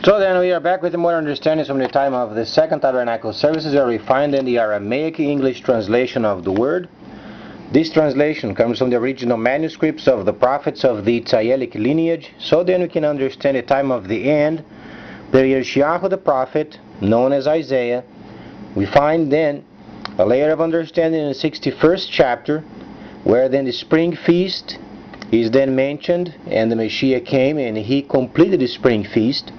So then we are back with more understanding from the time of the Second Tabernacle services where we find in the Aramaic English translation of the word. This translation comes from the original manuscripts of the prophets of the Tzayelic lineage. So then we can understand the time of the end, the Yeshayahu the prophet, known as Isaiah. We find then a layer of understanding in the 61st chapter, where then the spring feast is then mentioned, and the Messiah came and he completed the spring feast.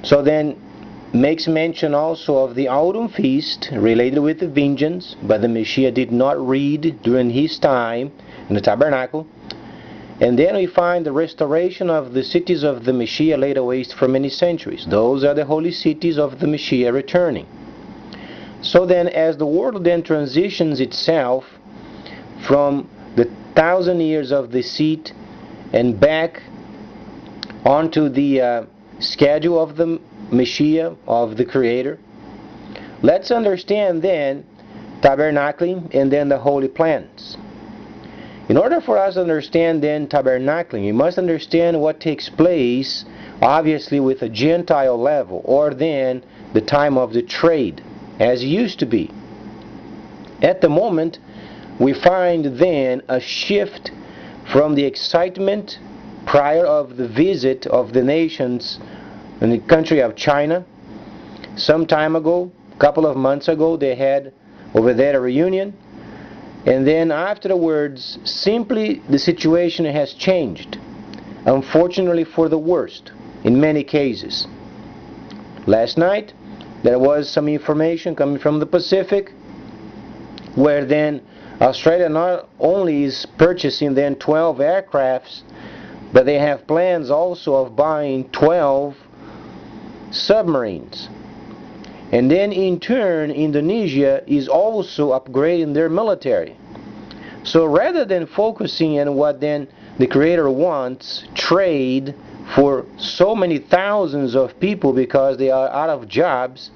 So then makes mention also of the autumn feast related with the vengeance, but the Messiah did not read during his time in the tabernacle. And then we find the restoration of the cities of the Messiah laid waste for many centuries. Those are the holy cities of the Messiah returning. So then as the world then transitions itself from the 1,000 years of the seat and back onto the schedule of the Messiah, of the Creator, let's understand then tabernacling and then the holy plans. In order for us to understand then tabernacling, we must understand what takes place obviously with a Gentile level, or then the time of the trade as it used to be. At the moment we find then a shift from the excitement prior of the visit of the nations in the country of China. Some time ago, a couple of months ago, they had over there a reunion, and then afterwards simply the situation has changed, unfortunately for the worst in many cases. Last night there was some information coming from the Pacific, where then Australia not only is purchasing then 12 aircrafts, but they have plans also of buying 12 submarines. And then in turn Indonesia is also upgrading their military. So rather than focusing on what then the Creator wants, trade for so many thousands of people because they are out of jobs,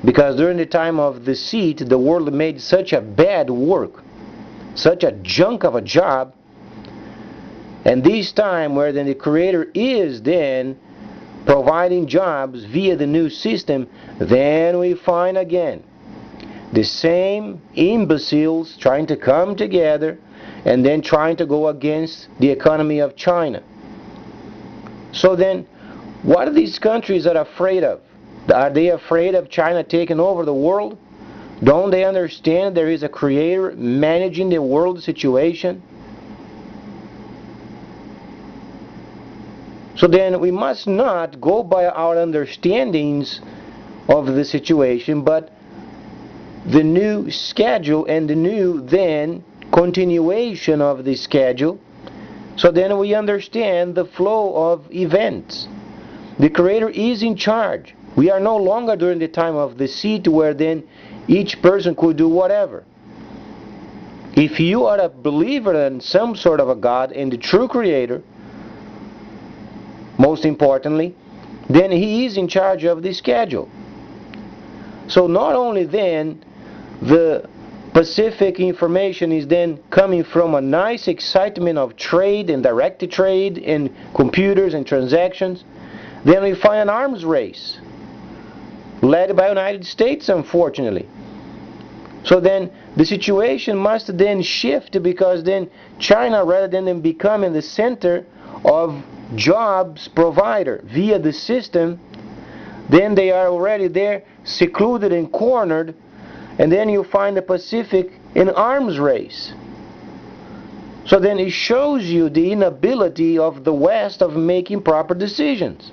because during the time of the seat the world made such a bad work, such a junk of a job, and this time where then the Creator is then providing jobs via the new system, then we find again the same imbeciles trying to come together and then trying to go against the economy of China. So then what are these countries that are afraid of? Are they afraid of China taking over the world? Don't they understand there is a Creator managing the world situation? So then we must not go by our understandings of the situation, but the new schedule and the new then continuation of the schedule. So then we understand the flow of events. The Creator is in charge. We are no longer during the time of the seat where then each person could do whatever. If you are a believer in some sort of a God and the true Creator, most importantly, then He is in charge of the schedule. So not only then the Pacific information is then coming from a nice excitement of trade and direct trade and computers and transactions, then we find an arms race led by the United States, unfortunately. So then the situation must then shift, because then China, rather than becoming the center of jobs provider via the system, then they are already there secluded and cornered, and then you find the Pacific in arms race. So then it shows you the inability of the West of making proper decisions.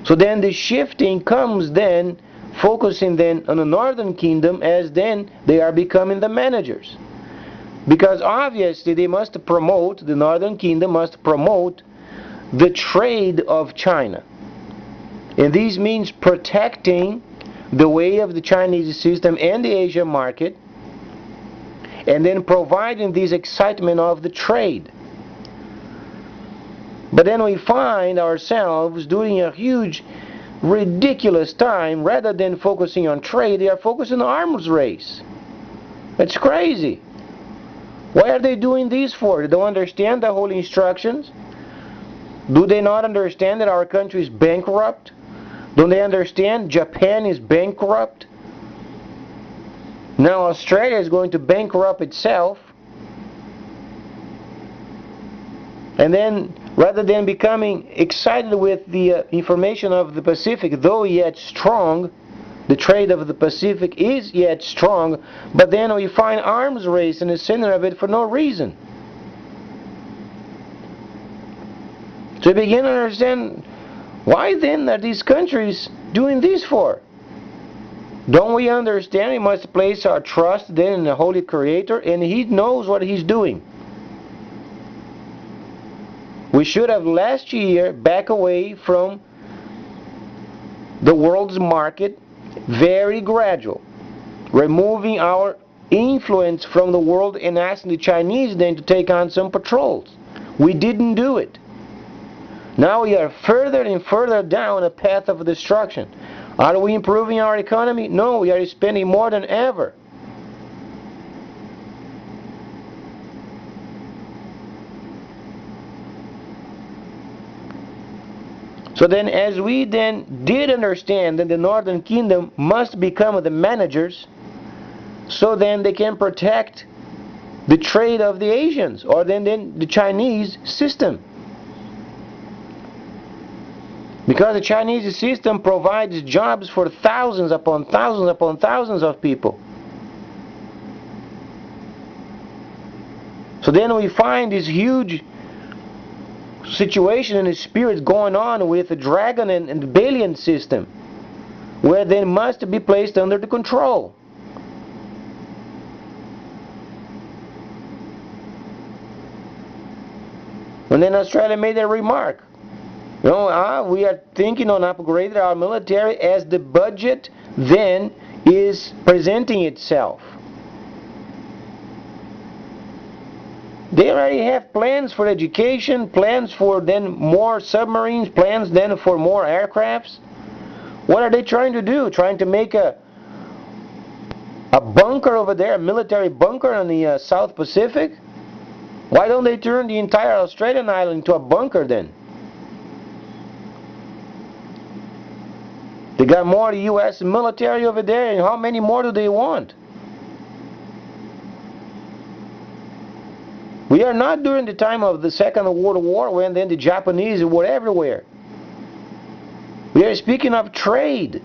So then the shifting comes then focusing then on the Northern Kingdom, as then they are becoming the managers. Because obviously they must promote, the Northern Kingdom must promote the trade of China. And this means protecting the way of the Chinese system and the Asian market, and then providing this excitement of the trade. But then we find ourselves doing a huge, ridiculous time, rather than focusing on trade, they are focusing on arms race. It's crazy. Why are they doing this for? They don't understand the holy instructions. Do they not understand that our country is bankrupt? Don't they understand Japan is bankrupt? Now Australia is going to bankrupt itself. And then, rather than becoming excited with the information of the Pacific, though yet strong, the trade of the Pacific is yet strong, but then we find arms race in the center of it for no reason. So we begin to understand, why then are these countries doing this for? Don't we understand we must place our trust then in the Holy Creator, and He knows what He's doing? We should have last year back away from the world's market, very gradual, removing our influence from the world and asking the Chinese then to take on some patrols. We didn't do it. Now we are further and further down a path of destruction. Are we improving our economy? No, we are spending more than ever. So then, as we then did understand that the Northern Kingdom must become the managers, so then they can protect the trade of the Asians, or then the Chinese system. Because the Chinese system provides jobs for thousands upon thousands upon thousands of people. So then we find this huge situation in the spirit going on with the dragon and the Balian system, where they must be placed under the control. And then Australia made a remark. We are thinking on upgrading our military as the budget then is presenting itself. They already have plans for education, plans for then more submarines, plans then for more aircrafts. What are they trying to do? Trying to make a bunker over there, a military bunker in the South Pacific? Why don't they turn the entire Australian island into a bunker then? They got more U.S. military over there, and how many more do they want? We are not during the time of the Second World War when then the Japanese were everywhere. We are speaking of trade,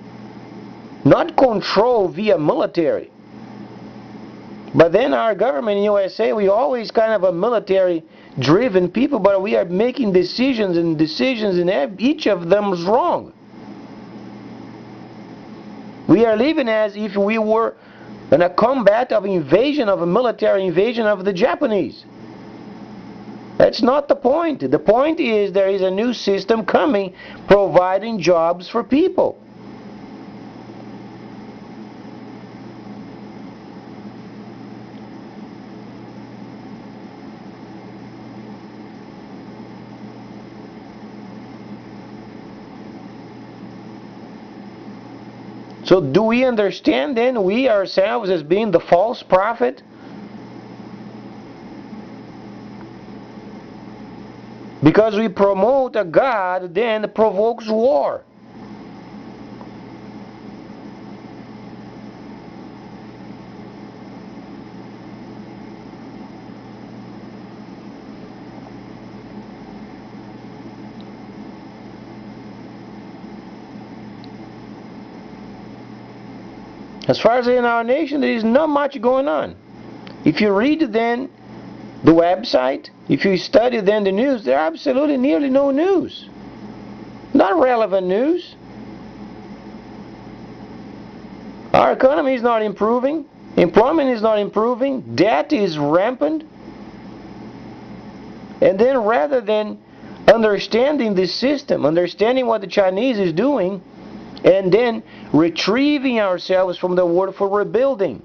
not control via military. But then our government in USA, we always kind of a military-driven people, but we are making decisions, and each of them is wrong. We are living as if we were in a combat of invasion, of a military invasion of the Japanese. That's not the point. The point is there is a new system coming, providing jobs for people. So do we understand then we ourselves as being the false prophet? Because we promote a God then provokes war. As far as in our nation, there is not much going on. If you read then the website, if you study then the news, there are absolutely nearly no news. Not relevant news. Our economy is not improving. Employment is not improving. Debt is rampant. And then rather than understanding this system, understanding what the Chinese is doing, and then retrieving ourselves from the word for rebuilding.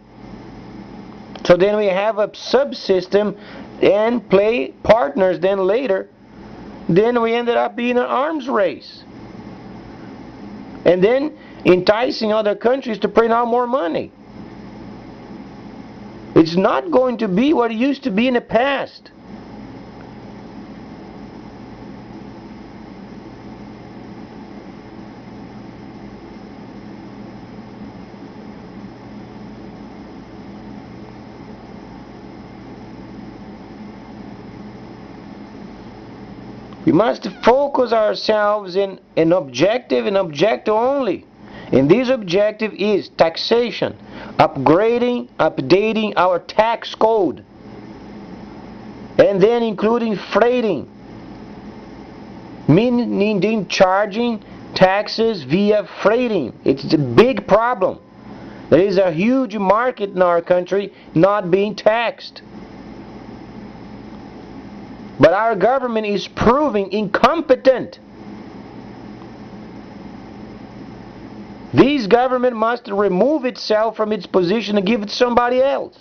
So then we have a subsystem and play partners then later. Then we ended up being an arms race. And then enticing other countries to print out more money. It's not going to be what it used to be in the past. We must focus ourselves in an objective and objective only. And this objective is taxation, upgrading, updating our tax code, and then including freighting, meaning charging taxes via freighting. It's a big problem. There is a huge market in our country not being taxed. But our government is proving incompetent. This government must remove itself from its position and give it to somebody else.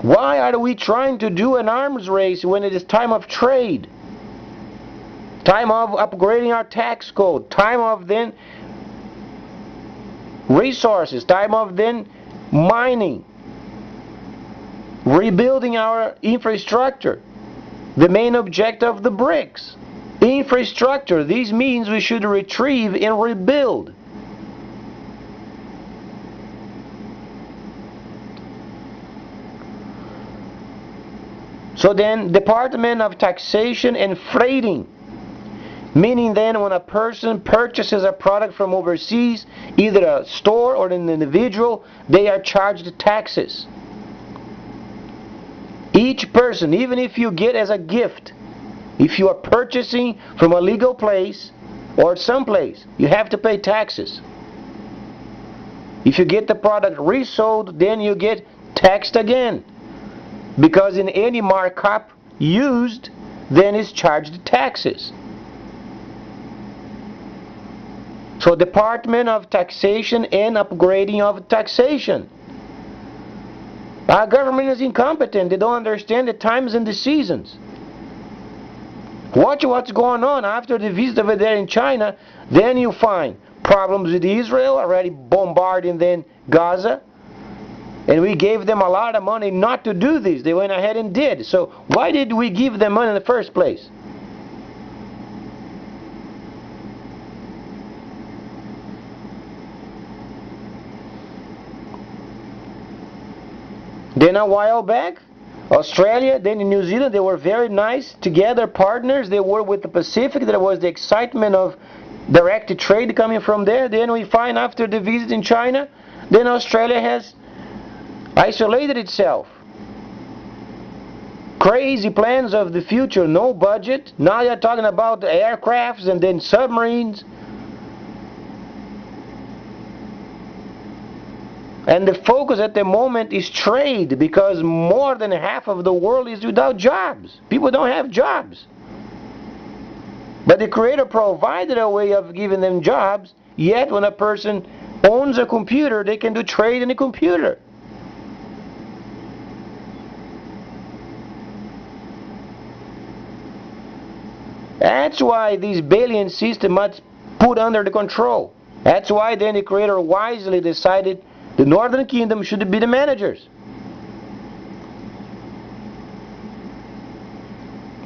Why are we trying to do an arms race when it is time of trade? Time of upgrading our tax code, time of then resources, time of then mining, rebuilding our infrastructure. The main objective of the BRICS. Infrastructure. This means we should retrieve and rebuild. So then, Department of Taxation and Freighting. Meaning then when a person purchases a product from overseas, either a store or an individual, they are charged taxes. Each person, even if you get as a gift, if you are purchasing from a legal place or someplace, you have to pay taxes. If you get the product resold, then you get taxed again. Because in any markup used, then is charged taxes. So Department of Taxation and Upgrading of Taxation. Our government is incompetent. They don't understand the times and the seasons. Watch what's going on after the visit over there in China. Then you find problems with Israel, already bombarding then Gaza. And we gave them a lot of money not to do this. They went ahead and did. So why did we give them money in the first place? Then a while back, Australia, then in New Zealand, they were very nice together partners. They were with the Pacific. There was the excitement of direct trade coming from there. Then we find after the visit in China, then Australia has isolated itself. Crazy plans of the future, no budget. Now you're talking about the aircrafts and then submarines. And the focus at the moment is trade, because more than half of the world is without jobs. People don't have jobs. But the Creator provided a way of giving them jobs, yet when a person owns a computer, they can do trade in a computer. That's why this Balian system must put under the control. That's why then the Creator wisely decided the Northern Kingdom should be the managers.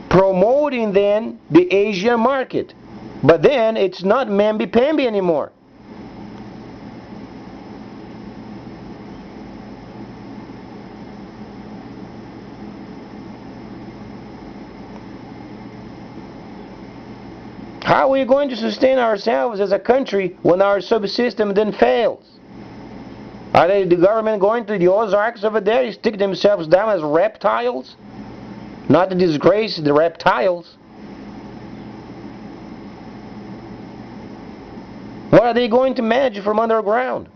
Promoting then the Asian market. But then it's not mamby-pamby anymore. How are we going to sustain ourselves as a country when our subsystem then fails? Are the government going to the Ozarks over there and stick themselves down as reptiles? Not to disgrace the reptiles. What are they going to manage from underground?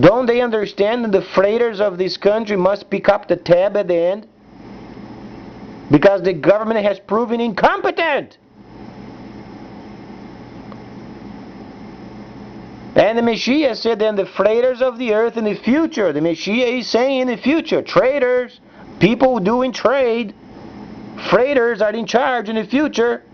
Don't they understand that the freighters of this country must pick up the tab at the end? Because the government has proven incompetent. And the Messiah said then the freighters of the earth in the future. The Messiah is saying in the future, traders, people doing trade, freighters are in charge in the future.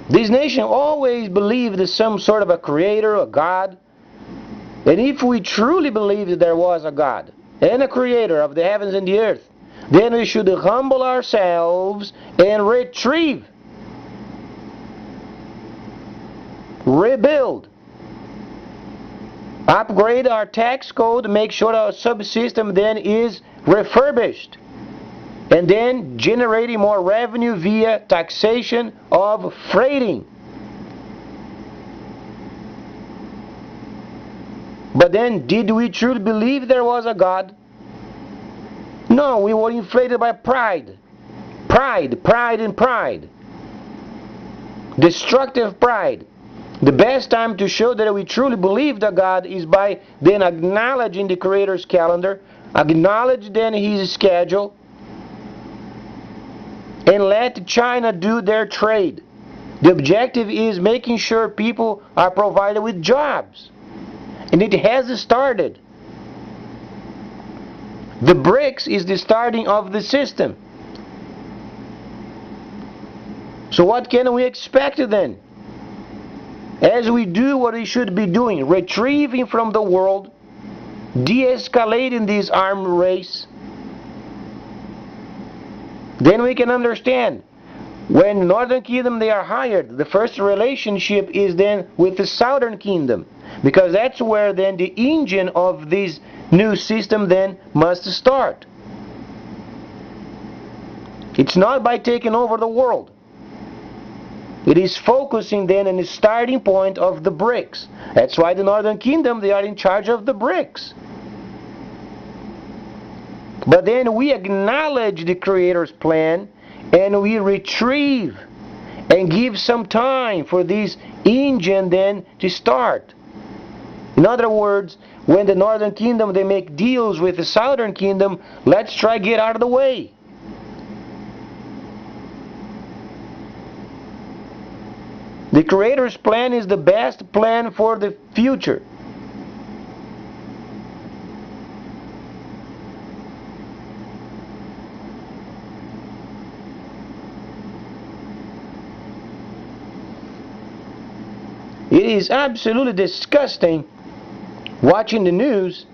This nation always believed in some sort of a creator, a God. And if we truly believe that there was a God and a creator of the heavens and the earth, then we should humble ourselves and retrieve, rebuild, upgrade our tax code, make sure our subsystem then is refurbished, and then generating more revenue via taxation of freighting. But then, did we truly believe there was a God? No, we were inflated by pride. Pride. Destructive pride. The best time to show that we truly believe that God is by then acknowledging the Creator's calendar, acknowledge then His schedule, and let China do their trade. The objective is making sure people are provided with jobs. And it has started. The BRICS is the starting of the system. So what can we expect then? As we do what we should be doing, retrieving from the world, de-escalating this arms race, then we can understand when Northern Kingdom they are hired, the first relationship is then with the Southern Kingdom, because that's where then the engine of this new system then must start. It's not by taking over the world. It is focusing then on the starting point of the BRICS. That's why the Northern Kingdom, they are in charge of the BRICS. But then we acknowledge the Creator's plan and we retrieve and give some time for this engine then to start. In other words, when the Northern Kingdom they make deals with the Southern Kingdom, let's try to get out of the way. The Creator's plan is the best plan for the future. It is absolutely disgusting watching the news,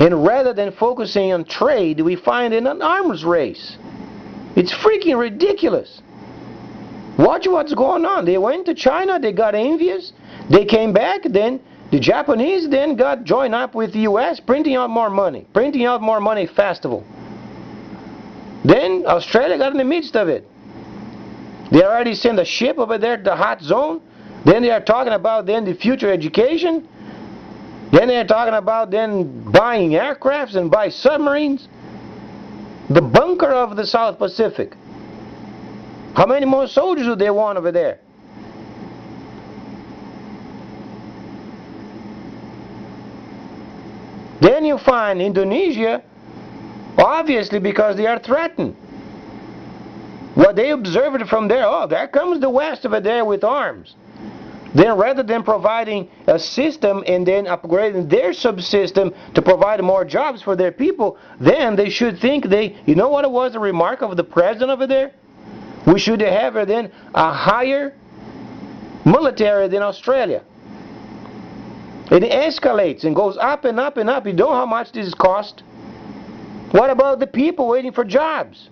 and rather than focusing on trade, we find in an arms race. It's freaking ridiculous. Watch what's going on. They went to China, they got envious, they came back, then the Japanese then got joined up with the US, printing out more money festival. Then Australia got in the midst of it. They already sent a ship over there to the hot zone. Then they are talking about then the future education. Then they are talking about then buying aircrafts and buy submarines. The bunker of the South Pacific. How many more soldiers do they want over there? Then you find Indonesia, obviously because they are threatened. What they observed from there, oh, there comes the West over there with arms. Then rather than providing a system and then upgrading their subsystem to provide more jobs for their people, then they should think you know what it was the remark of the president over there? We should have then a higher military than Australia. It escalates and goes up and up and up. You know how much this costs? What about the people waiting for jobs?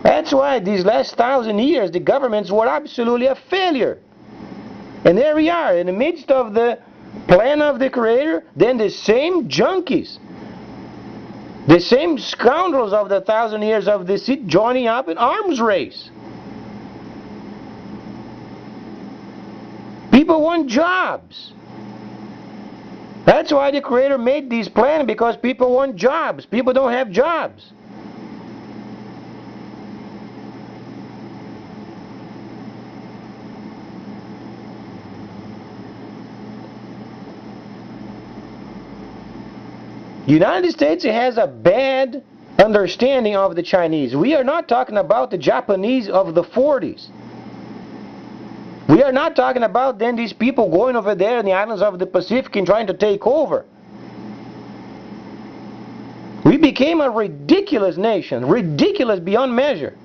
That's why these last 1,000 years the governments were absolutely a failure. And there we are, in the midst of the plan of the Creator, then the same junkies, the same scoundrels of the 1,000 years of deceit joining up in arms race. People want jobs. That's why the Creator made these plans, because people want jobs. People don't have jobs. United States has a bad understanding of the Chinese. We are not talking about the Japanese of the 40s. We are not talking about then these people going over there in the islands of the Pacific and trying to take over. We became a ridiculous nation, ridiculous beyond measure.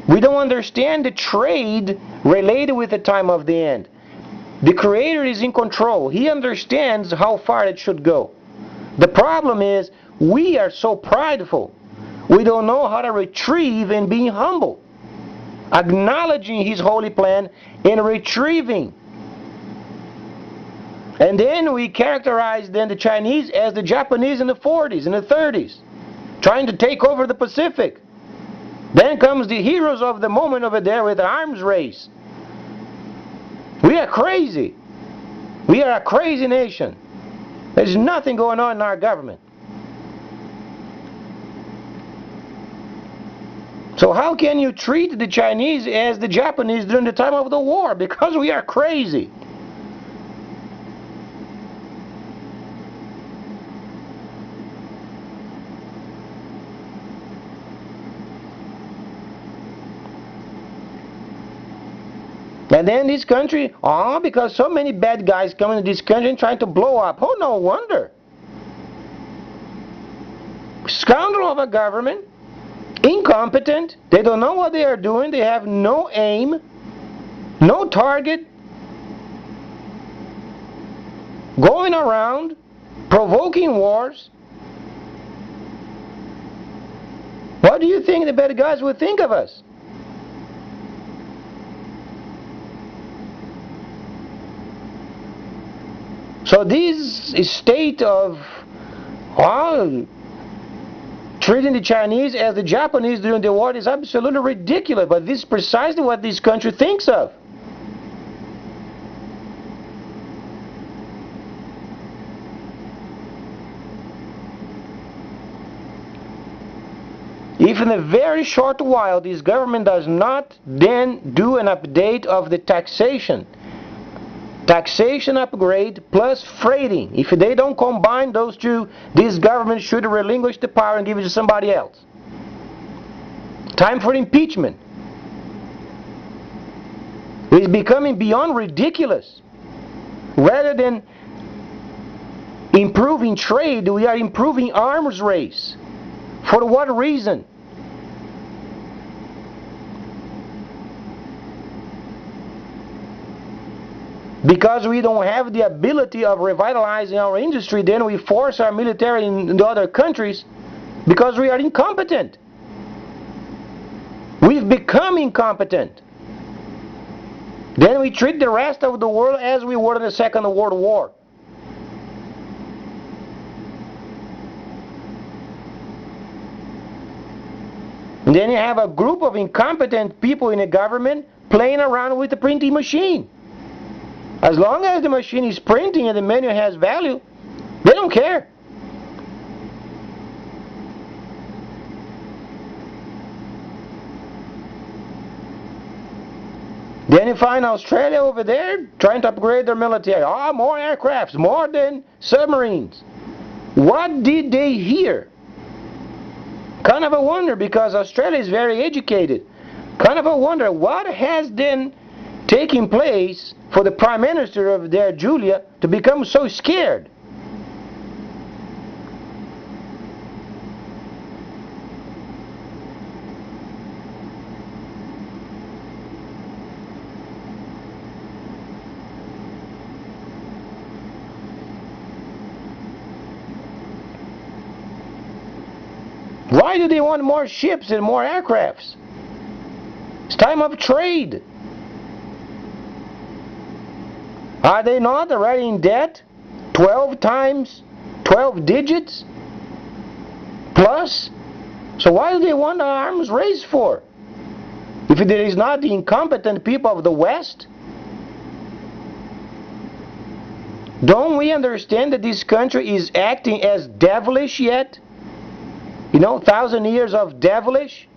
We don't understand the trade related with the time of the end. The Creator is in control. He understands how far it should go. The problem is we are so prideful. We don't know how to retrieve and be humble, acknowledging His holy plan and retrieving. And then we characterize then the Chinese as the Japanese in the 40s and the 30s, trying to take over the Pacific. Then comes the heroes of the moment over there with the arms race. We are crazy. We are a crazy nation. There's nothing going on in our government. So how can you treat the Chinese as the Japanese during the time of the war? Because we are crazy. And then this country, because so many bad guys come into this country and trying to blow up. Oh, no wonder. Scoundrel of a government, incompetent, they don't know what they are doing, they have no aim, no target, going around, provoking wars. What do you think the bad guys would think of us? So this state of treating the Chinese as the Japanese during the war is absolutely ridiculous, but this is precisely what this country thinks of. If in a very short while this government does not then do an update of the taxation upgrade plus freighting, if they don't combine those two, this government should relinquish the power and give it to somebody else. Time for impeachment. It's becoming beyond ridiculous. Rather than improving trade, we are improving arms race. For what reason? Because we don't have the ability of revitalizing our industry, then we force our military in the other countries because we are incompetent. We've become incompetent. Then we treat the rest of the world as we were in the Second World War. And then you have a group of incompetent people in the government playing around with the printing machine. As long as the machine is printing and the menu has value, they don't care. Then you find Australia over there trying to upgrade their military. More aircrafts, more than submarines. What did they hear? Kind of a wonder, because Australia is very educated. Kind of a wonder, what has then taking place for the Prime Minister of there, Julia, to become so scared? Why do they want more ships and more aircrafts? It's time of trade. Are they not already in debt? 12 times 12 digits plus? So why do they want the arms race for? If it is not the incompetent people of the West? Don't we understand that this country is acting as devilish yet? 1,000 years of devilish?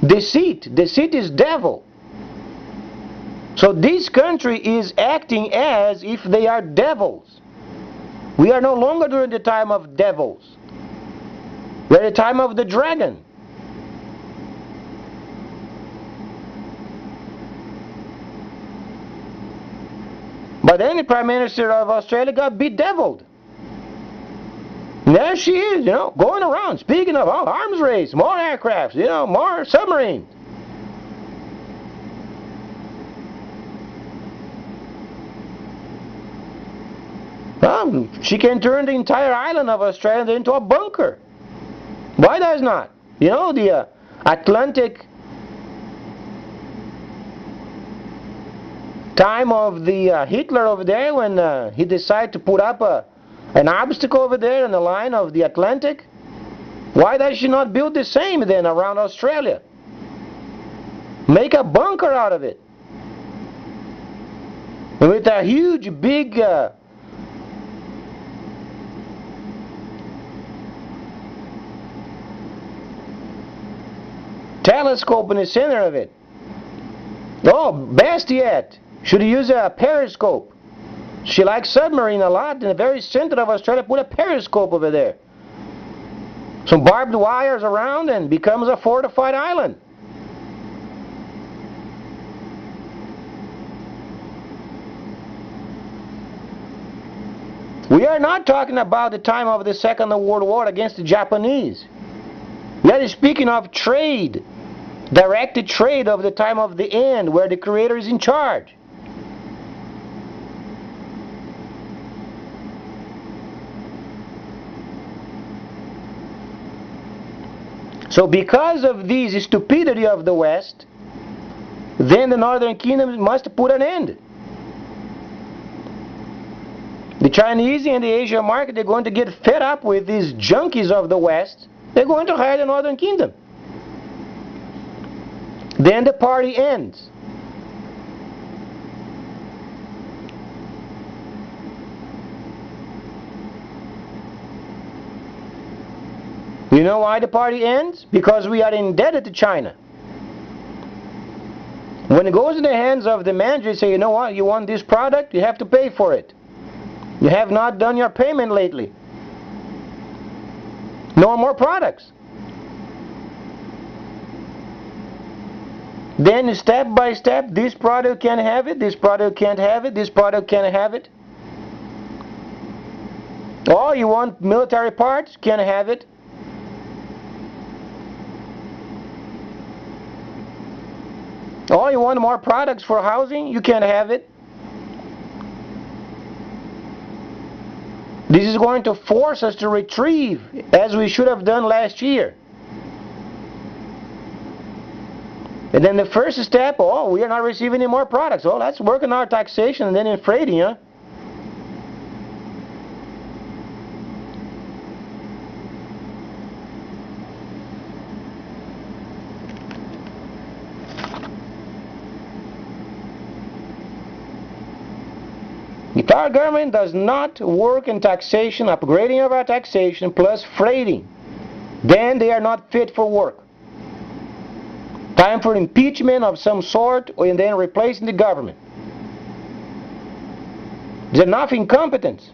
Deceit. Deceit is devil. So this country is acting as if they are devils. We are no longer during the time of devils. We are the time of the dragon. But then the Prime Minister of Australia got bedeviled. And there she is, going around speaking of arms race, more aircrafts, more submarines. She can turn the entire island of Australia into a bunker. Why does not? You know, the Atlantic time of the Hitler over there, when he decided to put up an obstacle over there in the line of the Atlantic. Why does she not build the same then around Australia? Make a bunker out of it. With a huge, big telescope in the center of it. Oh, best yet, should use a periscope. She likes submarine a lot. In the very center of Australia, put a periscope over there. Some barbed wires around and becomes a fortified island. We are not talking about the time of the Second World War against the Japanese. We are speaking of trade, directed trade of the time of the end, where the Creator is in charge. So because of this stupidity of the West, then the Northern Kingdom must put an end. The Chinese and the Asian market, they're going to get fed up with these junkies of the West. They're going to hire the Northern Kingdom. Then the party ends. You know why the party ends? Because we are indebted to China. When it goes in the hands of the manager, they say, you know what, you want this product, you have to pay for it. You have not done your payment lately. No more products. Then step by step, this product can have it, this product can't have it, this product can't have it. Oh, you want military parts? Can't have it. Oh, you want more products for housing? You can't have it. This is going to force us to retrieve, as we should have done last year. And then the first step, oh, we are not receiving any more products. Oh, let's work on our taxation and then in freighting, huh? If our government does not work in taxation, upgrading of our taxation, plus freighting, then they are not fit for work. Time for impeachment of some sort, and then replacing the government. There's enough incompetence.